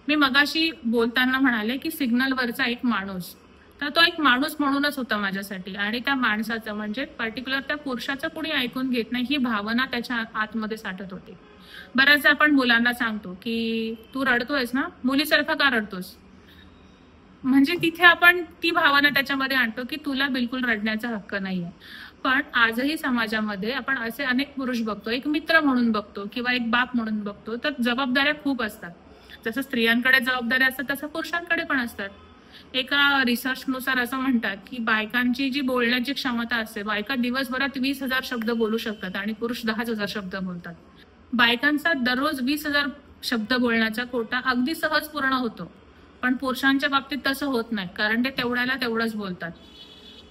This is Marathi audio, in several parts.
मी मगाशी बोलताना म्हणाले की सिग्नलवरचा एक माणूस, तर तो एक माणूस म्हणूनच होता माझ्यासाठी. आणि त्या माणसाचं म्हणजे पर्टिक्युलर त्या पुरुषाचं कुणी ऐकून घेत नाही ही भावना त्याच्या आतमध्ये साठत होती. बऱ्याचदा आपण मुलांना सांगतो की तू रडतोयस ना, मुलीसारखं का रडतोस? म्हणजे तिथे आपण ती भावना त्याच्यामध्ये आणतो की तुला बिलकुल रडण्याचा हक्क नाहीये. पण आजही समाजामध्ये आपण असे अनेक पुरुष बघतो, एक मित्र म्हणून बघतो किंवा एक बाप म्हणून बघतो, तर जबाबदाऱ्या खूप असतात. जसं स्त्रियांकडे जबाबदाऱ्या असतात तसं पुरुषांकडे पण असतात. एका रिसर्चनुसार असं म्हणतात की बायकांची जी बोलण्याची क्षमता असते, बायका दिवसभरात 20,000 शब्द बोलू शकतात आणि पुरुष 10,000 शब्द बोलतात. बायकांचा दररोज 20,000 शब्द बोलण्याचा कोटा अगदी सहज पूर्ण होतो. पण पुरुषांच्या बाबतीत तसं होत नाही, कारण ते तेवढ्याला तेवढंच बोलतात.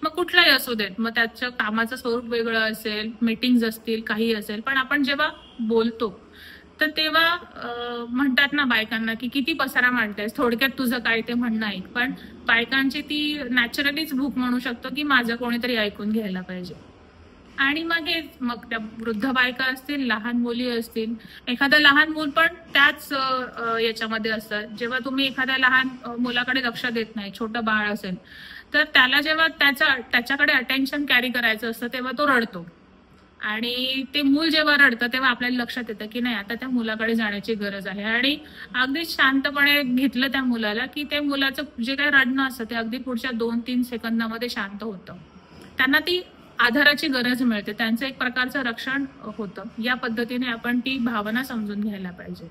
मग कुठलाही असू देत, मग त्याचं कामाचं स्वरूप वेगळं असेल, मीटिंग्स असतील, काही असेल, पण आपण जेव्हा बोलतो तर तेव्हा म्हणतात ना बायकांना की किती पसारा मांडतेस, थोडक्यात तुझं काय ते म्हणणं ऐक. पण बायकांची ती नॅचरलीच भूक म्हणू शकतो की माझं कोणीतरी ऐकून घ्यायला पाहिजे. आणि मग हे मग त्या वृद्ध बायका असतील, लहान मुली असतील, एखादं लहान मूल पण त्याच याच्यामध्ये असतात. जेव्हा तुम्ही एखाद्या लहान मुलाकडे लक्ष देत नाही, छोटं बाळ असेल, तर त्याला जेव्हा त्याच्याकडे अटेन्शन कॅरी करायचं असतं तेव्हा तो रडतो. आणि ते मूल जेव्हा रडतं तेव्हा आपल्याला लक्षात येतं की नाही, आता त्या मुलाकडे जाण्याची गरज आहे. आणि अगदी शांतपणे घेतलं त्या मुलाला की ते मुलाचं जे काही रडणं असतं ते अगदी पुढच्या 2-3 सेकंदामध्ये शांत होतं. त्यांना ती आधाराची गरज मिळते, त्यांचं एक प्रकारचं रक्षण होतं. या पद्धतीने आपण ती भावना समजून घ्यायला पाहिजे.